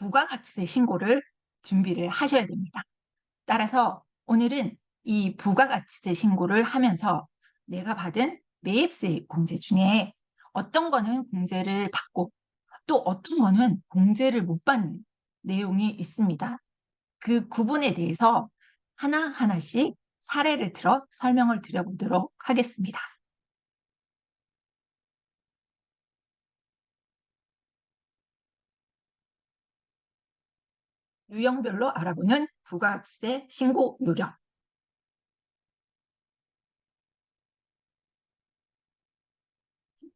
부가가치세 신고를 준비를 하셔야 됩니다. 따라서 오늘은 이 부가가치세 신고를 하면서 내가 받은 매입세 공제 중에 어떤 거는 공제를 받고 또 어떤 거는 공제를 못 받는 내용이 있습니다. 그 구분에 대해서 하나하나씩 사례를 들어 설명을 드려보도록 하겠습니다. 유형별로 알아보는 부가가치세 신고 요령.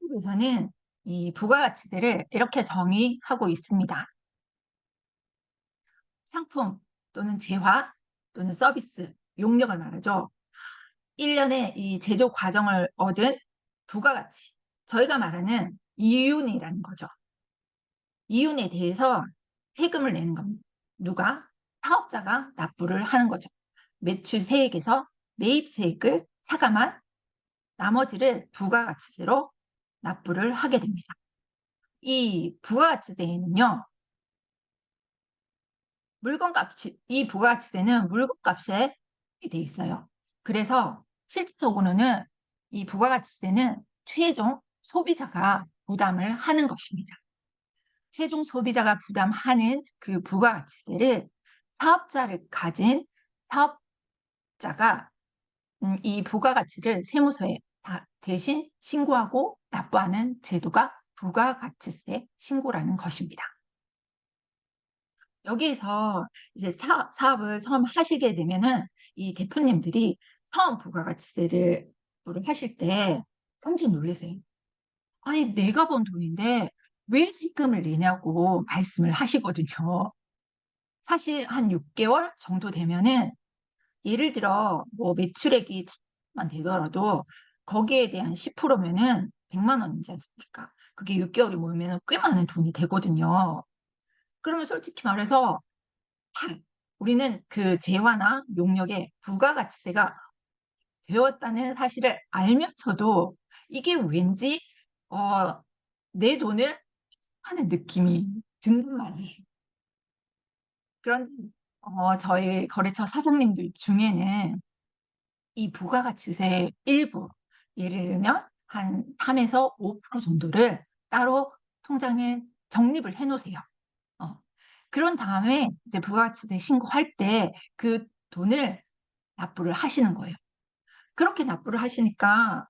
한국에서는 이 부가가치세를 이렇게 정의하고 있습니다. 상품 또는 재화 또는 서비스, 용역을 말하죠. 1년의 이 제조 과정을 얻은 부가가치, 저희가 말하는 이윤이라는 거죠. 이윤에 대해서 세금을 내는 겁니다. 누가? 사업자가 납부를 하는 거죠. 매출세액에서 매입세액을 차감한 나머지를 부가가치세로 납부를 하게 됩니다. 이 부가가치세는요, 물건값이, 이 부가가치세는 물건값에 돼 있어요. 그래서 실질적으로는 이 부가가치세는 최종 소비자가 부담을 하는 것입니다. 최종 소비자가 부담하는 그 부가가치세를 사업자를 가진 사업자가 이 부가가치를 세무서에 대신 신고하고 납부하는 제도가 부가가치세 신고라는 것입니다. 여기에서 이제 사업을 처음 하시게 되면은 이 대표님들이 처음 부가가치세를 하실 때 깜짝 놀라세요. 아니, 내가 번 돈인데 왜 세금을 내냐고 말씀을 하시거든요. 사실 한 6개월 정도 되면은 예를 들어 뭐 매출액이 1,000만 되더라도 거기에 대한 10%면은 100만 원이지 않습니까? 그게 6개월이 모이면 꽤 많은 돈이 되거든요. 그러면 솔직히 말해서 우리는 그 재화나 용역의 부가가치세가 되었다는 사실을 알면서도 이게 왠지 어, 내 돈을 하는 느낌이 든단 말이에요. 그런 저희 거래처 사장님들 중에는 이 부가가치세 일부, 예를 들면 한 3에서 5% 정도를 따로 통장에 적립을 해놓으세요. 어. 그런 다음에 이제 부가가치세 신고할 때 그 돈을 납부를 하시는 거예요. 그렇게 납부를 하시니까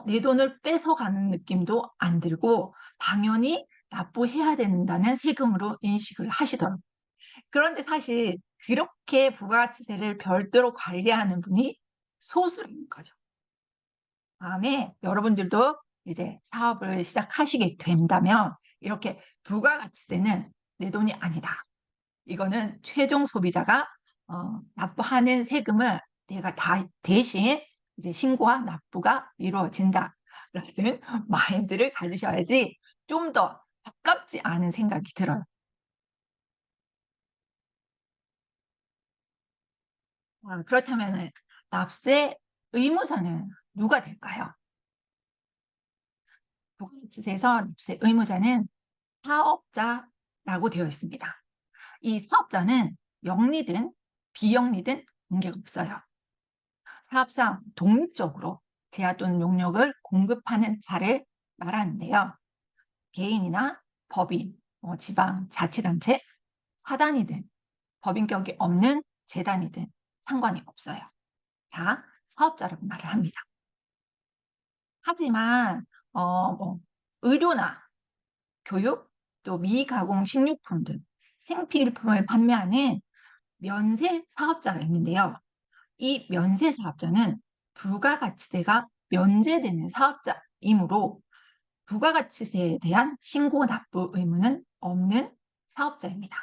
내 돈을 뺏어가는 느낌도 안 들고 당연히 납부해야 된다는 세금으로 인식을 하시더라고요. 그런데 사실 그렇게 부가가치세를 별도로 관리하는 분이 소수인 거죠. 다음에 여러분들도 이제 사업을 시작하시게 된다면 이렇게 부가가치세는 내 돈이 아니다. 이거는 최종 소비자가 납부하는 세금을 내가 다 대신 이제 신고와 납부가 이루어진다라는 마인드를 가지셔야지 좀 더 가깝지 않은 생각이 들어요. 그렇다면 납세 의무자는 누가 될까요? 부가가치세에서 납세 의무자는 사업자라고 되어 있습니다. 이 사업자는 영리든 비영리든 관계가 없어요. 사업상 독립적으로 재화 또는 용역을 공급하는 자를 말하는데요. 개인이나 법인, 지방, 자치단체, 사단이든 법인격이 없는 재단이든 상관이 없어요. 다 사업자라고 말을 합니다. 하지만 의료나 교육, 또 미가공 식료품 등 생필품을 판매하는 면세 사업자가 있는데요. 이 면세 사업자는 부가가치세가 면제되는 사업자이므로 부가가치세에 대한 신고 납부 의무는 없는 사업자입니다.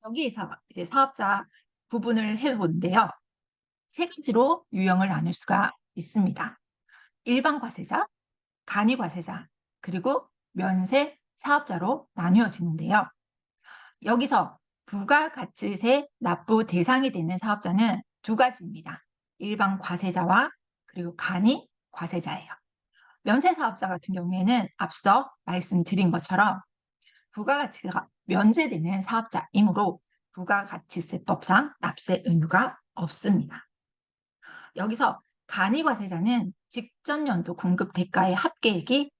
여기에서 이제 사업자 부분을 해본데요. 세 가지로 유형을 나눌 수가 있습니다. 일반 과세자, 간이 과세자, 그리고 면세 사업자로 나뉘어지는데요. 여기서 부가가치세 납부 대상이 되는 사업자는 두 가지입니다. 일반 과세자와 그리고 간이 과세자예요. 면세 사업자 같은 경우에는 앞서 말씀드린 것처럼 부가가치가 면제되는 사업자이므로 부가가치세법상 납세 의무가 없습니다. 여기서 간이과세자는 직전 연도 공급 대가의 합계액이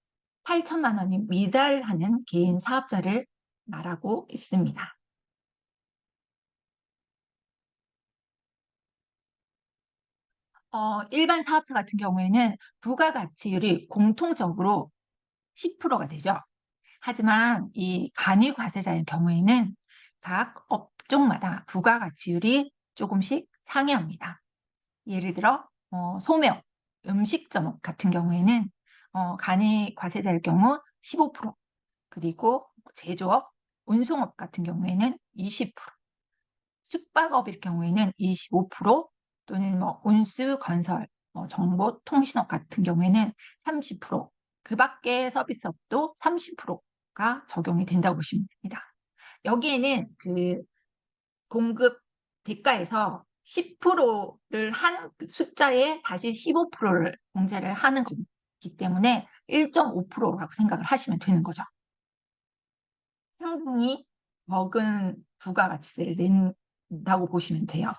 8천만 원이 미달하는 개인 사업자를 말하고 있습니다. 일반 사업자 같은 경우에는 부가가치율이 공통적으로 10%가 되죠. 하지만 이 간이과세자의 경우에는 각 업종마다 부가가치율이 조금씩 상이합니다. 예를 들어 소매업, 음식점업 같은 경우에는 간이과세자일 경우 15%, 그리고 제조업, 운송업 같은 경우에는 20%, 숙박업일 경우에는 25%, 또는 운수, 건설, 정보, 통신업 같은 경우에는 30%, 그 밖의 서비스업도 30%가 적용이 된다고 보시면 됩니다. 여기에는 그 공급 대가에서 10%를 한 숫자에 다시 15%를 공제를 하는 거기 때문에 1.5%라고 생각을 하시면 되는 거죠. 상당히 적은 부가가치세를 낸다고 보시면 돼요.